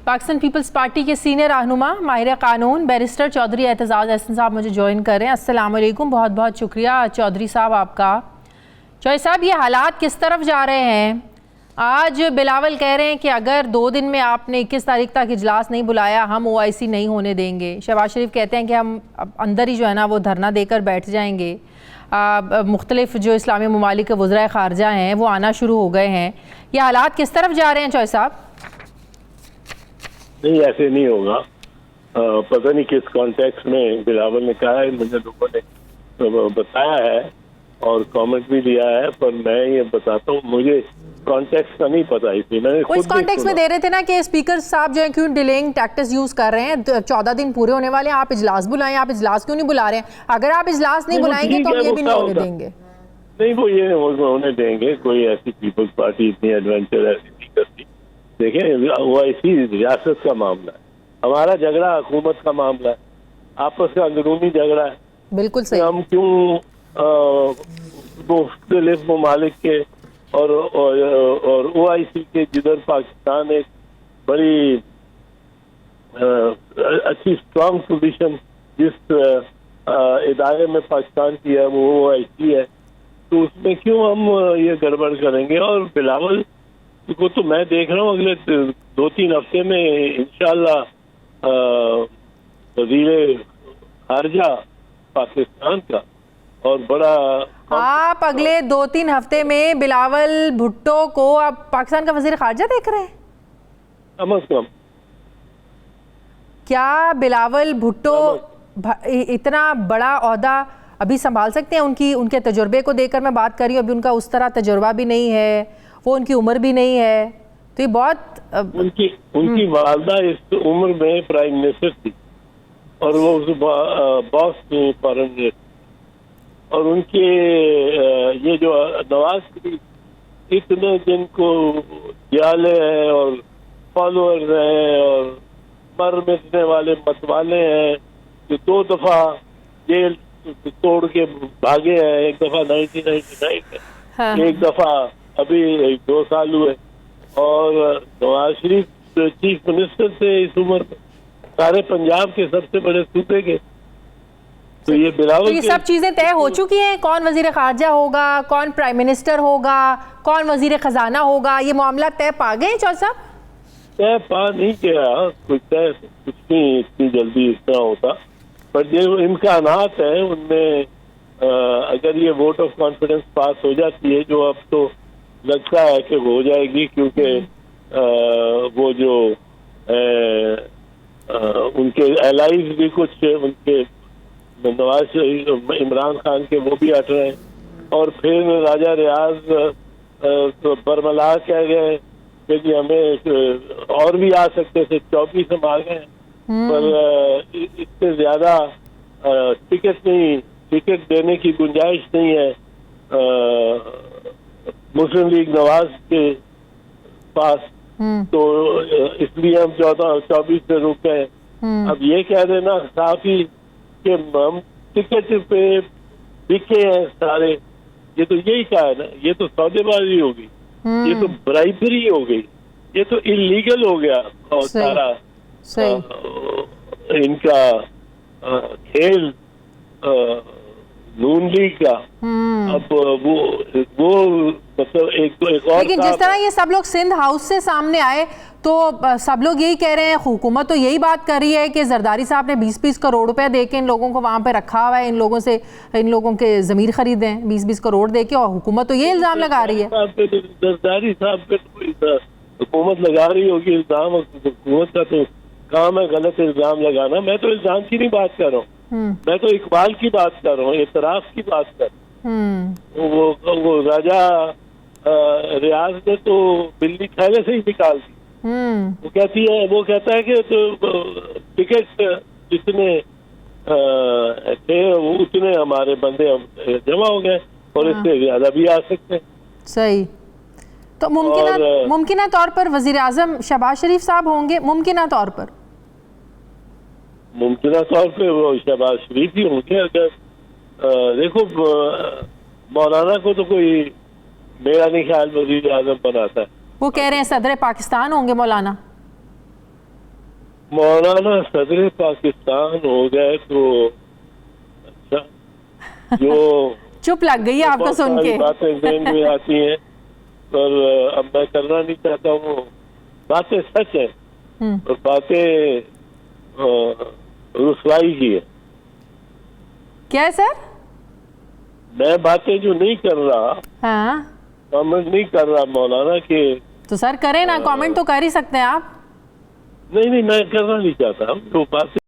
Pakistan peoples party के senior रहनुमा माहिर कानून बैरिस्टर चौधरी एतजाज़ अहसन साहब मुझे ज्वाइन कर रहे हैं। अस्सलाम वालेकुम, बहुत बहुत शुक्रिया चौधरी साहब आपका। चौधरी साहब, ये हालात किस तरफ जा रहे हैं? आज बिलावल कह रहे हैं कि अगर 2 दिन में आपने 21 तारीख तक इजलास नहीं बुलाया हम OIC नहीं होने देंगे। शहबाज शरीफ कहते हैं कि हम अंदर ही जो है ना वो धरना देकर बैठ जाएंगे। मुख्तलिफ जो इस्लामी ममालिक के वज़राए ख़ारजा हैं वो आना शुरू हो गए हैं। ये हालात किस तरफ जा रहे हैं चौधरी साहब? नहीं, ऐसे नहीं होगा। पता नहीं किस कॉन्टेक्स्ट में बिलावल ने कहा है, मुझे लोगों ने बताया है और कमेंट भी दिया है, पर मैं ये बताता हूँ मुझे कॉन्टेक्स्ट का नहीं पता। इसलिए मैंने इस कॉन्टेक्स्ट में दे रहे थे ना कि स्पीकर साहब जो है क्यों डिलेइंग टैक्टिक्स यूज कर रहे हैं। 14 दिन पूरे होने वाले हैं, आप इजलास बुलाएं, आप इजलास क्यों नहीं बुला रहे हैं? अगर आप इजलास नहीं बुलाएंगे तो हम ये भी नहीं होने देंगे। नहीं, वो ये होने देंगे। कोई ऐसी पीपल्स पार्टी इतनी एडवेंचर ऐसी नहीं करती। देखें, OIC रियासत का मामला है, हमारा झगड़ा हुकूमत का मामला है, आपस का अंदरूनी झगड़ा है। बिल्कुल सही। हम क्यों मुख्तलिफ ममालिक के और OIC के, जिधर पाकिस्तान एक बड़ी अच्छी स्ट्रांग पोजीशन जिस इदारे में पाकिस्तान की है वो OIC है, तो उसमें क्यों हम ये गड़बड़ करेंगे? और बिलावल को तो मैं देख रहा हूँ अगले 2-3 हफ्ते में इंशाल्लाह वज़ीर खारजा पाकिस्तान का और बड़ा, आप अगले 2-3 हफ्ते में बिलावल भुट्टो को आप पाकिस्तान का वज़ीर खारजा देख रहे हैं? कम अज कम क्या बिलावल भुट्टो इतना बड़ा ओहदा अभी संभाल सकते हैं? उनके तजुर्बे को देखकर मैं बात कर रही हूँ। अभी उनका उस तरह तजुर्बा भी नहीं है, वो उनकी उम्र भी नहीं है, तो ये बहुत उनकी वालदा इस उम्र में प्राइम मिनिस्टर थी और वो बॉस थी फॉरेन मिनिस्टर, और उनके ये जो नवाज शरीफ इतने जिनको जाले हैं और फॉलोअर्स हैं और मर मिटने वाले मतवाले हैं जो 2 दफा जेल तोड़ के भागे हैं। एक दफा 1999 में, हाँ। एक दफा अभी 2 साल हुए, और नवाज शरीफ चीफ मिनिस्टर थे इस उम्र में, सारे पंजाब के सबसे बड़े सूबे के। तो ये बिलावल, तो ये सब चीजें तय हो चुकी हैं? कौन वजीर खारजा होगा, कौन प्राइम मिनिस्टर होगा, कौन वजीर खजाना होगा, ये मामला तय पा गए चौधरी साहब? तय पा नहीं किया, कुछ नहीं इतनी जल्दी इतना होता, पर जो इम्कानात है उनमें अगर ये वोट ऑफ कॉन्फिडेंस पास हो जाती है, जो अब तो लगता है कि हो जाएगी, क्योंकि वो जो उनके एलाइज भी कुछ उनके नवाज इमरान खान के वो भी हट रहे हैं, और फिर राजा रियाज तो बरमला कह गए कि हमें और भी आ सकते थे, 24 हम आ गए, पर इससे ज्यादा टिकट देने की गुंजाइश नहीं है मुस्लिम लीग नवाज के पास, तो इसलिए हम 24 से रुक गए। अब ये कह देना साफ ही कि हम टिकट पे बिके हैं सारे, ये तो यही कहा है ना, ये तो सौदेबाजी होगी, ये तो ब्राइबरी हो गई, ये तो इलीगल हो गया और सारा इनका खेल नून लीग का। अब वो मतलब एक और, लेकिन जिस तरह ये सब लोग सिंध हाउस से सामने आए तो सब लोग यही कह रहे हैं, हुकूमत तो यही बात कर रही है कि जरदारी साहब ने 20-20 करोड़ रुपए देके इन लोगों को वहां पे रखा हुआ है, इन लोगों के जमीर खरीदे हैं 20-20 करोड़ देके, और हुकूमत तो ये इल्जाम लगा रही है। जरदारी साहब पे हुकूमत लगा रही होगी इल्जाम, हुकूमत का तो काम है गलत इल्जाम लगाना। मैं तो इल्जाम की नहीं बात कर रहा हूँ, मैं तो इकबाल की बात कर रहा हूँ, इतराफ की बात कर रहा हूँ। वो राजा रियाज ने तो बिल्ली थैले से ही निकाल दी। वो कहता है कि तो टिकट जितने थे उतने हमारे बंदे जमा हो गए और इससे ज्यादा भी आ सकते हैं। सही। तो मुमकिन तौर पर वजीर आजम शहबाज शरीफ साहब होंगे? मुमकिन तौर पर वो शहबाज शरीफ ही होंगे। अगर देखो मौलाना को तो कोई मेरा नहीं ख्याल वजीर आजम बनाता है। वो कह रहे हैं सदर पाकिस्तान होंगे मौलाना। मौलाना सदर पाकिस्तान हो गए तो अच्छा, जो चुप लग गई है आपको बहुत सुन सारी के। बातें ज़हन में आती हैं, पर अब मैं करना नहीं चाहता हूँ। बातें सच है और बातें रुसवाई की है। क्या है सर? मैं बातें जो नहीं कर रहा, हाँ, कमेंट नहीं कर रहा मौलाना के, तो सर करें ना, कमेंट तो कर ही सकते हैं आप। नहीं मैं करना नहीं चाहता। जो बातें